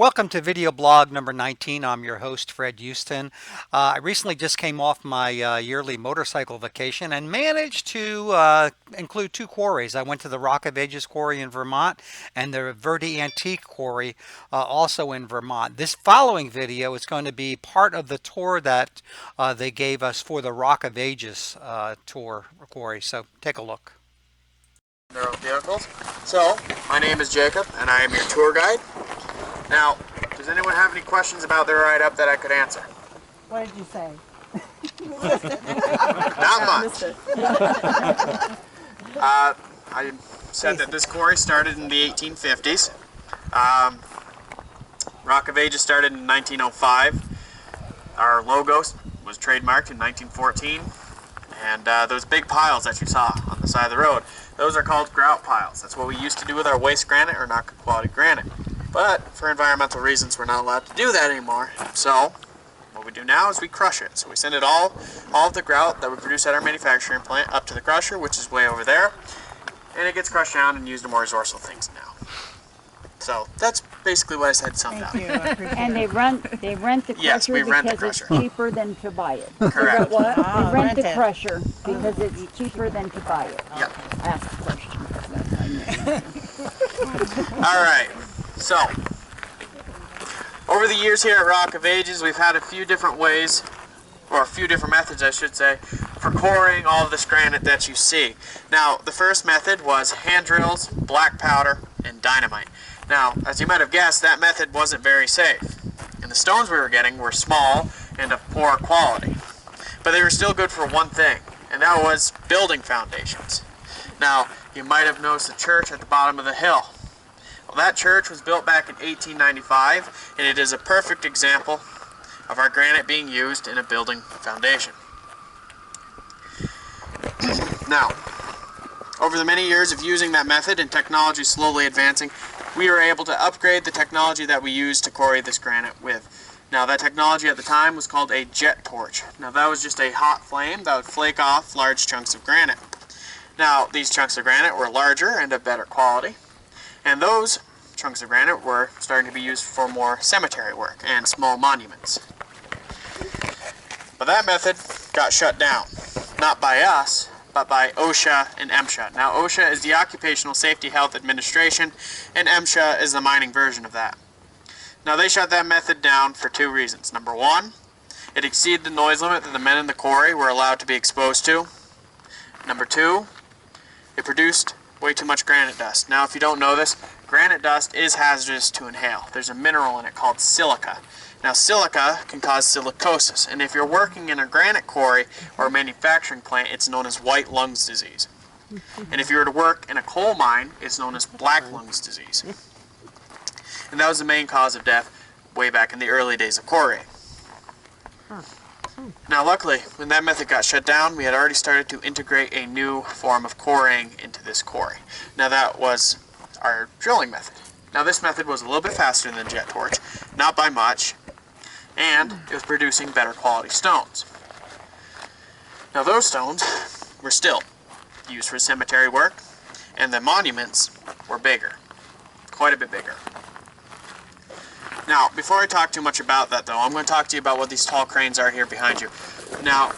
Welcome to video blog number 19. I'm your host, Fred Houston. I recently just came off my yearly motorcycle vacation and managed to include two quarries. I went to the Rock of Ages quarry in Vermont and the Verde Antique quarry also in Vermont. This following video is going to be part of the tour that they gave us for the Rock of Ages tour quarry. So take a look. Their own vehicles. So, my name is Jacob and I am your tour guide. Now, does anyone have any questions about their ride up that I could answer? What did you say? Not much. I said that this quarry started in the 1850s. Rock of Ages started in 1905. Our logo was trademarked in 1914. And those big piles that you saw on the side of the road, those are called grout piles. That's what we used to do with our waste granite or not good quality granite. But for environmental reasons, we're not allowed to do that anymore. So what we do now is we crush it. So we send it all of the grout that we produce at our manufacturing plant up to the crusher, which is way over there. And it gets crushed down and used in more resourceful things now. So that's basically what I said summed up. And they rent the crusher Yes, we rent the because crusher. it's cheaper than to buy it. Correct. What? They rent the crusher because it's cheaper than to buy it. Yep. Ask a question. All right. So, over the years here at Rock of Ages, we've had a few different ways, or a few different methods, I should say, for quarrying all of this granite that you see. Now, the first method was hand drills, black powder, and dynamite. Now, as you might have guessed, that method wasn't very safe. And the stones we were getting were small and of poor quality. But they were still good for one thing, and that was building foundations. Now, you might have noticed a church at the bottom of the hill. Well, that church was built back in 1895, and it is a perfect example of our granite being used in a building foundation. Now, over the many years of using that method and technology slowly advancing, we were able to upgrade the technology that we use to quarry this granite with. Now, that technology at the time was called a jet torch. Now, that was just a hot flame that would flake off large chunks of granite. Now, these chunks of granite were larger and of better quality. And those chunks of granite were starting to be used for more cemetery work and small monuments. But that method got shut down, not by us, but by OSHA and MSHA. Now, OSHA is the Occupational Safety Health Administration, and MSHA is the mining version of that. Now, they shut that method down for two reasons. Number one, it exceeded the noise limit that the men in the quarry were allowed to be exposed to. Number two, it produced way too much granite dust. Now, if you don't know this, granite dust is hazardous to inhale. There's a mineral in it called silica. Now, silica can cause silicosis, and if you're working in a granite quarry or a manufacturing plant, it's known as white lungs disease. And if you were to work in a coal mine, it's known as black lungs disease. And that was the main cause of death way back in the early days of quarrying. Now, luckily, when that method got shut down, we had already started to integrate a new form of quarrying into this quarry. Now, that was our drilling method. Now, this method was a little bit faster than the jet torch, not by much, and it was producing better quality stones. Now, those stones were still used for cemetery work, and the monuments were bigger, quite a bit bigger. Now, before I talk too much about that, though, I'm going to talk to you about what these tall cranes are here behind you. Now,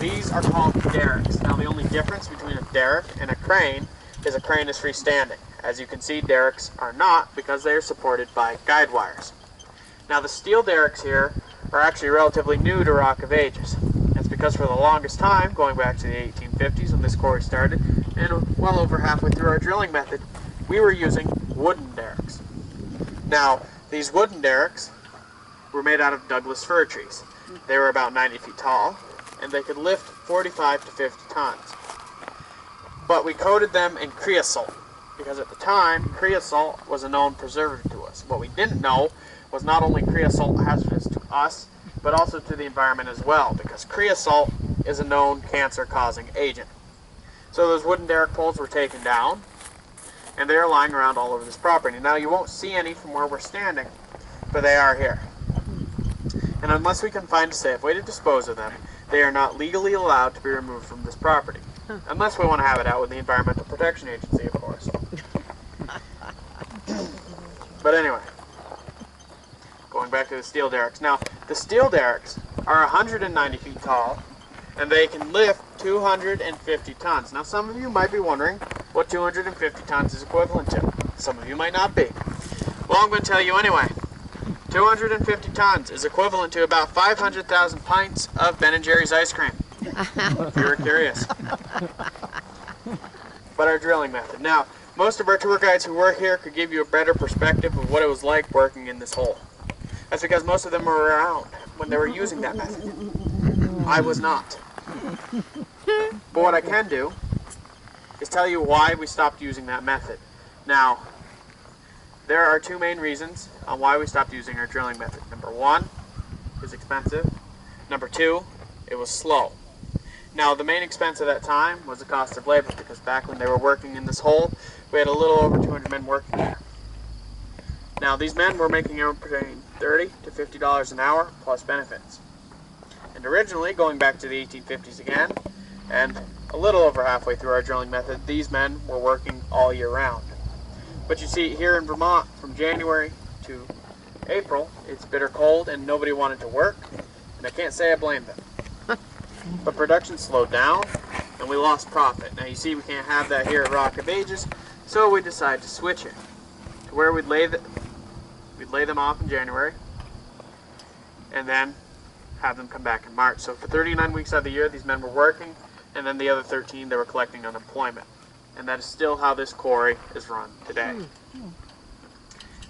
these are called derricks. Now, the only difference between a derrick and a crane is freestanding. As you can see, derricks are not because they are supported by guide wires. Now, the steel derricks here are actually relatively new to Rock of Ages. That's because for the longest time, going back to the 1850s when this quarry started, and well over halfway through our drilling method, we were using wooden derricks. Now, these wooden derricks were made out of Douglas fir trees. They were about 90 feet tall, and they could lift 45 to 50 tons. But we coated them in creosote, because at the time, creosote was a known preservative to us. What we didn't know was not only creosote hazardous to us, but also to the environment as well, because creosote is a known cancer-causing agent. So those wooden derrick poles were taken down, and they are lying around all over this property. Now, you won't see any from where we're standing, but they are here. And unless we can find a safe way to dispose of them, they are not legally allowed to be removed from this property. Unless we want to have it out with the Environmental Protection Agency, of course. But anyway, going back to the steel derricks. Now, the steel derricks are 190 feet tall, and they can lift 250 tons. Now, some of you might be wondering what 250 tons is equivalent to. Some of you might not be. Well, I'm going to tell you anyway. 250 tons is equivalent to about 500,000 pints of Ben & Jerry's ice cream, if you were curious. But our drilling method. Now, most of our tour guides who work here could give you a better perspective of what it was like working in this hole. That's because most of them were around when they were using that method. I was not. But what I can do is tell you why we stopped using that method. Now, there are two main reasons on why we stopped using our drilling method. Number one, it was expensive. Number two, it was slow. Now, the main expense at that time was the cost of labor, because back when they were working in this hole, we had a little over 200 men working here. Now, these men were making anywhere between $30 to $50 an hour plus benefits. And originally, going back to the 1850s again, and a little over halfway through our drilling method, these men were working all year round. But you see, here in Vermont, from January to April, it's bitter cold and nobody wanted to work, and I can't say I blame them. But production slowed down, and we lost profit. Now you see, we can't have that here at Rock of Ages, so we decided to switch it to where we'd lay them off in January, and then have them come back in March. So for 39 weeks out of the year, these men were working, and then the other 13, they were collecting unemployment. And that is still how this quarry is run today.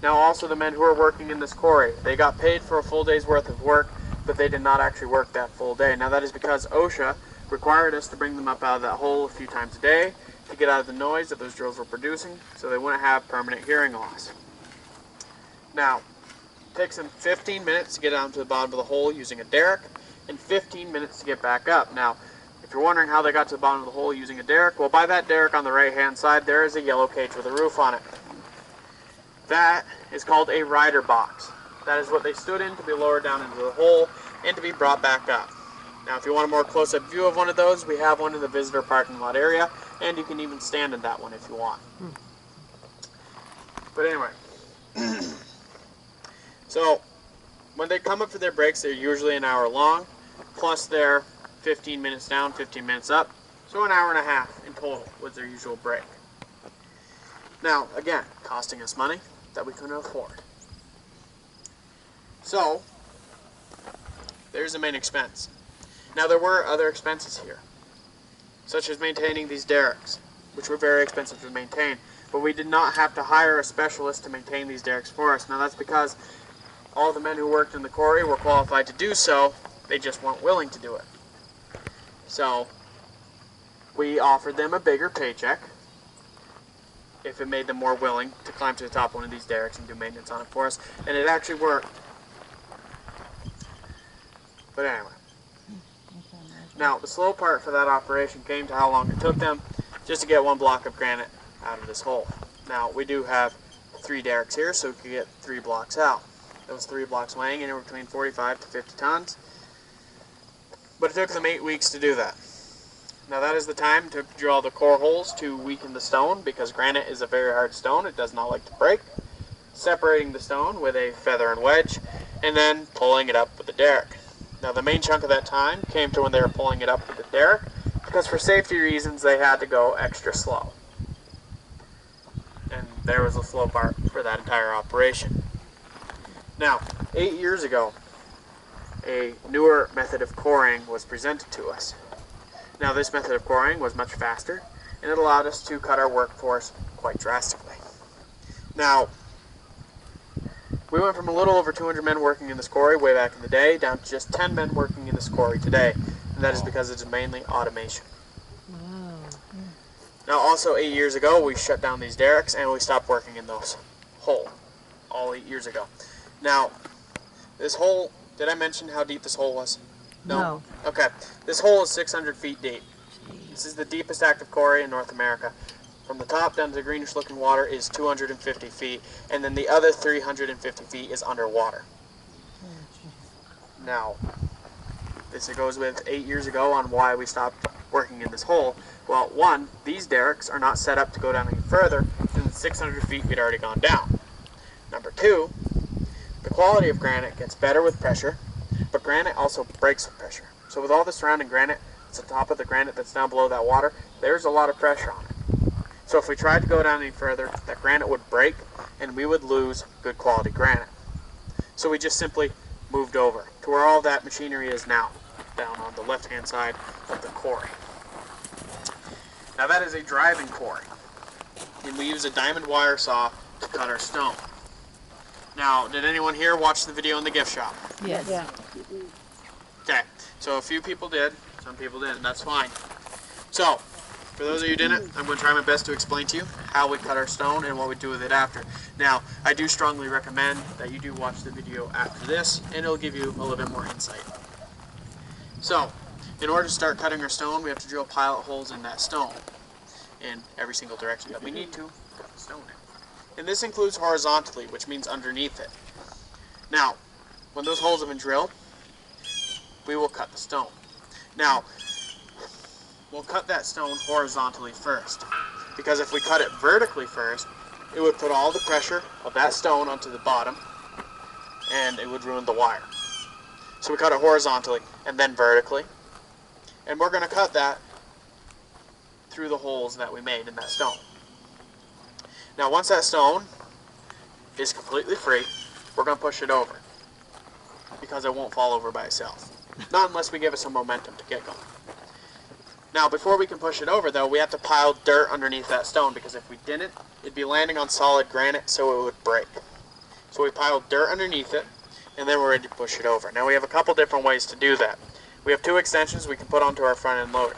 Now also, the men who are working in this quarry, they got paid for a full day's worth of work, but they did not actually work that full day. Now that is because OSHA required us to bring them up out of that hole a few times a day to get out of the noise that those drills were producing, so they wouldn't have permanent hearing loss. Now, it takes them 15 minutes to get down to the bottom of the hole using a derrick, and 15 minutes to get back up. Now, if you're wondering how they got to the bottom of the hole using a derrick, well, by that derrick on the right-hand side, there is a yellow cage with a roof on it. That is called a rider box. That is what they stood in to be lowered down into the hole and to be brought back up. Now, if you want a more close-up view of one of those, we have one in the visitor parking lot area, and you can even stand in that one if you want. But anyway, so when they come up for their breaks, they're usually an hour long, plus they're 15 minutes down, 15 minutes up, so an hour and a half in total was their usual break. Now, again, costing us money that we couldn't afford. So, there's the main expense. Now, there were other expenses here, such as maintaining these derricks, which were very expensive to maintain, but we did not have to hire a specialist to maintain these derricks for us. Now, that's because all the men who worked in the quarry were qualified to do so, they just weren't willing to do it. So, we offered them a bigger paycheck if it made them more willing to climb to the top of one of these derricks and do maintenance on it for us, and it actually worked. But anyway. Now, the slow part for that operation came to how long it took them just to get one block of granite out of this hole. Now, we do have 3 derricks here, so we could get 3 blocks out. Those 3 blocks weighing anywhere between 45 to 50 tons. But it took them 8 weeks to do that. Now, that is the time it took to drill the core holes to weaken the stone, because granite is a very hard stone. It does not like to break. Separating the stone with a feather and wedge, and then pulling it up with the derrick. Now, the main chunk of that time came to when they were pulling it up with the derrick, because for safety reasons they had to go extra slow. And there was a slow part for that entire operation. Now, 8 years ago, a newer method of quarrying was presented to us. Now, this method of quarrying was much faster, and it allowed us to cut our workforce quite drastically. Now, we went from a little over 200 men working in this quarry way back in the day down to just 10 men working in this quarry today, and that is because it's mainly automation. Now, also 8 years ago, we shut down these derricks and we stopped working in those hole, all 8 years ago. Now, this hole, did I mention how deep this hole was? No. Okay, this hole is 600 feet deep. This is the deepest active quarry in North America. From the top down to the greenish looking water is 250 feet, and then the other 350 feet is underwater. Now, this goes with 8 years ago on why we stopped working in this hole. Well, one, these derricks are not set up to go down any further than the 600 feet we'd already gone down. Number two, the quality of granite gets better with pressure, but granite also breaks with pressure. So with all the surrounding granite, it's the top of the granite that's down below that water, there's a lot of pressure on it. So if we tried to go down any further, that granite would break and we would lose good quality granite. So we just simply moved over to where all that machinery is now, down on the left-hand side of the quarry. Now that is a driving quarry, and we use a diamond wire saw to cut our stone. Now, did anyone here watch the video in the gift shop? Yes. Yeah. Okay, so a few people did, some people didn't, that's fine. So, for those of you who didn't, I'm going to try my best to explain to you how we cut our stone and what we do with it after. Now, I do strongly recommend that you do watch the video after this, and it'll give you a little bit more insight. So, in order to start cutting our stone, we have to drill pilot holes in that stone in every single direction that we need to put the stone in. And this includes horizontally, which means underneath it. Now, when those holes have been drilled, we will cut the stone. Now, we'll cut that stone horizontally first, because if we cut it vertically first, it would put all the pressure of that stone onto the bottom, and it would ruin the wire. So we cut it horizontally and then vertically, and we're going to cut that through the holes that we made in that stone. Now once that stone is completely free, we're going to push it over, because it won't fall over by itself. Not unless we give it some momentum to get going. Now before we can push it over though, we have to pile dirt underneath that stone, because if we didn't, it'd be landing on solid granite, so it would break. So we pile dirt underneath it, and then we're ready to push it over. Now we have a couple different ways to do that. We have two extensions we can put onto our front end loader.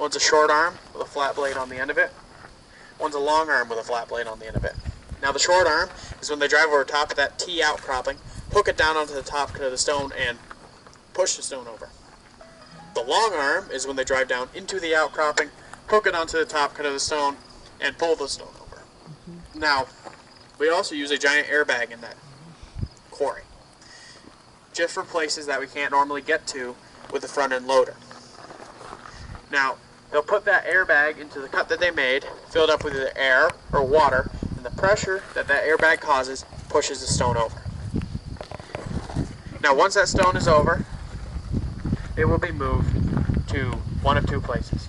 One's a short arm with a flat blade on the end of it. One's a long arm with a flat blade on the end of it. Now the short arm is when they drive over top of that T outcropping, hook it down onto the top cut of the stone and push the stone over. The long arm is when they drive down into the outcropping, hook it onto the top cut of the stone, and pull the stone over. Now, we also use a giant airbag in that quarry, just for places that we can't normally get to with the front end loader. Now, they'll put that airbag into the cut that they made, filled up with either air or water, and the pressure that that airbag causes pushes the stone over. Now, once that stone is over, it will be moved to one of two places.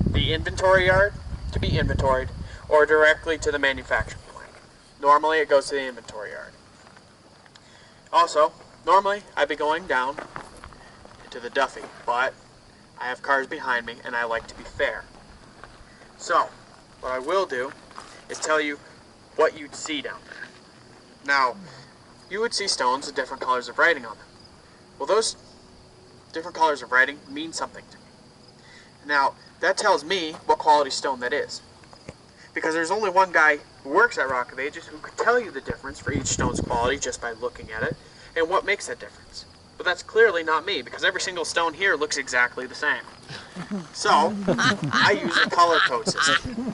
The inventory yard to be inventoried, or directly to the manufacturing plant. Normally it goes to the inventory yard. Also, normally I'd be going down to the Duffy, but I have cars behind me and I like to be fair. So, what I will do is tell you what you'd see down there. Now, you would see stones with different colors of writing on them. Well, those different colors of writing mean something to me. Now, that tells me what quality stone that is. Because there's only one guy who works at Rock of Ages who could tell you the difference for each stone's quality just by looking at it, and what makes that difference. But that's clearly not me, because every single stone here looks exactly the same. So, I use a color code system.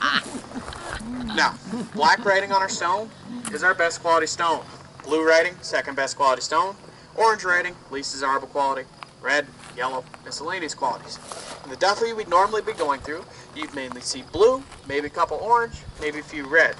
Now, black writing on our stone is our best quality stone. Blue writing, second best quality stone. Orange writing, least desirable quality. Red, yellow, miscellaneous qualities. In the Duffy we'd normally be going through, you'd mainly see blue, maybe a couple orange, maybe a few red.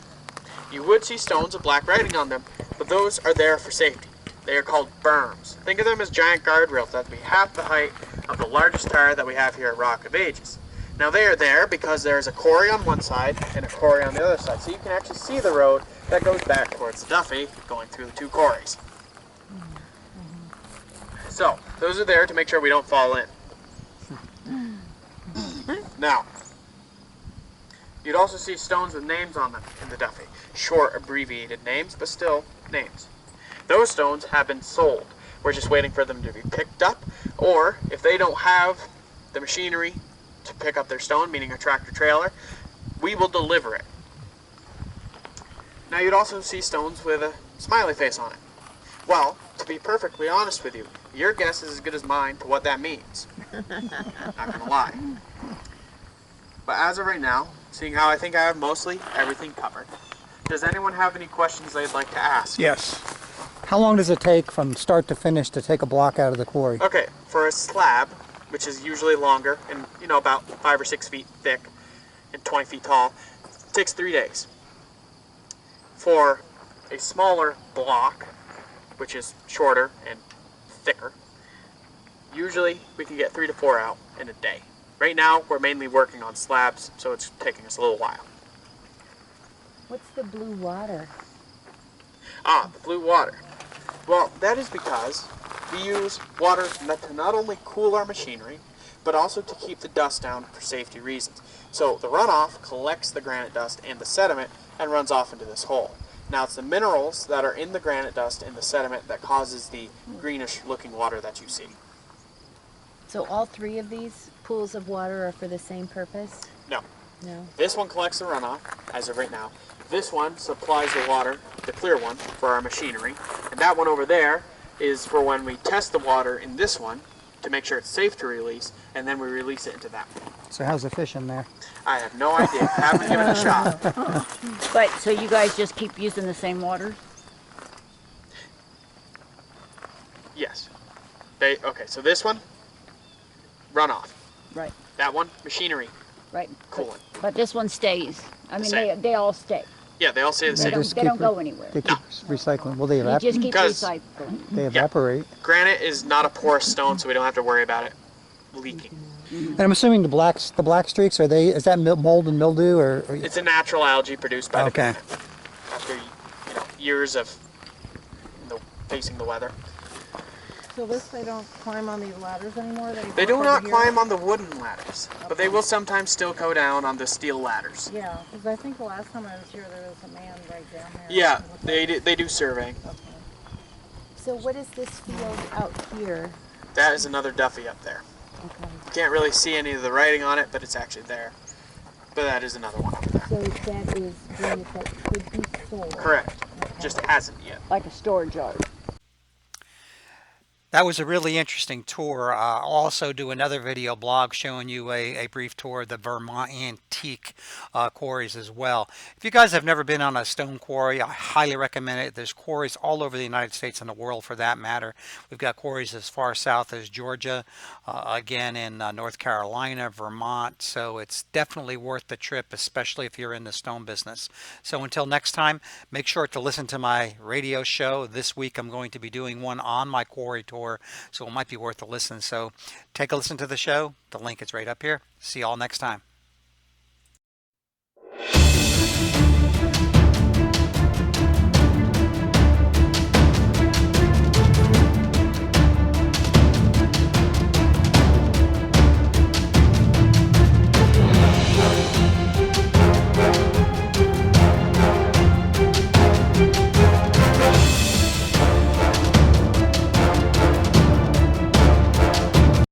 You would see stones with black writing on them, but those are there for safety. They are called berms. Think of them as giant guardrails that would be half the height of the largest tower that we have here at Rock of Ages. Now they are there because there's a quarry on one side and a quarry on the other side, so you can actually see the road that goes back towards the Duffy going through the two quarries. So, those are there to make sure we don't fall in. Now, you'd also see stones with names on them in the Duffy. Short, abbreviated names, but still names. Those stones have been sold. We're just waiting for them to be picked up, or if they don't have the machinery to pick up their stone, meaning a tractor trailer, we will deliver it. Now, you'd also see stones with a smiley face on it. Well, to be perfectly honest with you, your guess is as good as mine to what that means. Not gonna lie. But as of right now, seeing how I think I have mostly everything covered, does anyone have any questions they'd like to ask? Yes. How long does it take from start to finish to take a block out of the quarry? Okay, for a slab, which is usually longer and about 5 or 6 feet thick and 20 feet tall, it takes 3 days. For a smaller block, which is shorter and thicker, usually we can get 3 to 4 out in a day. Right now, we're mainly working on slabs, so it's taking us a little while. What's the blue water? Ah, the blue water. Well, that is because we use water to not only cool our machinery, but also to keep the dust down for safety reasons. So the runoff collects the granite dust and the sediment and runs off into this hole. Now it's the minerals that are in the granite dust and the sediment that causes the greenish looking water that you see. So all three of these pools of water are for the same purpose? No. No. This one collects the runoff, as of right now. This one supplies the water, the clear one, for our machinery. And that one over there is for when we test the water in this one to make sure it's safe to release, and then we release it into that one. So how's the fish in there? I have no idea. Haven't given it a shot. But so you guys just keep using the same water? Yes. Okay, so this one, runoff. Right, That one, machinery, right. coolant. But this one stays. I mean, Same. they all stay. Yeah, they all stay the They same. just They keep don't go anywhere. They keep recycling. Well, they You just keep Because- recycling. evaporate. Granite is not a porous stone, so we don't have to worry about it leaking. And I'm assuming the black streaks, is that mold and mildew or It's a natural algae produced by the Okay. granite after years of facing the weather. So they don't climb on these ladders anymore? They do walk not over here? climb on the wooden ladders, but they will sometimes still go down on the steel ladders. Yeah, because I think the last time I was here, there was a man right down there. Yeah, they do surveying. So what is this field out here? That is another Duffy up there. Okay. You can't really see any of the writing on it, but it's actually there. But that is another one over there. So that is granite that could be sold. Correct. Just hasn't yet. Like a storage yard. That was a really interesting tour. I'll also do another video blog showing you a brief tour of the Vermont antique quarries as well. If you guys have never been on a stone quarry, I highly recommend it. There's quarries all over the United States and the world for that matter. We've got quarries as far south as Georgia, again in North Carolina, Vermont. So it's definitely worth the trip, especially if you're in the stone business. So until next time, make sure to listen to my radio show. This week I'm going to be doing one on my quarry tour, so it might be worth a listen. So take a listen to the show. The link is right up here. See you all next time.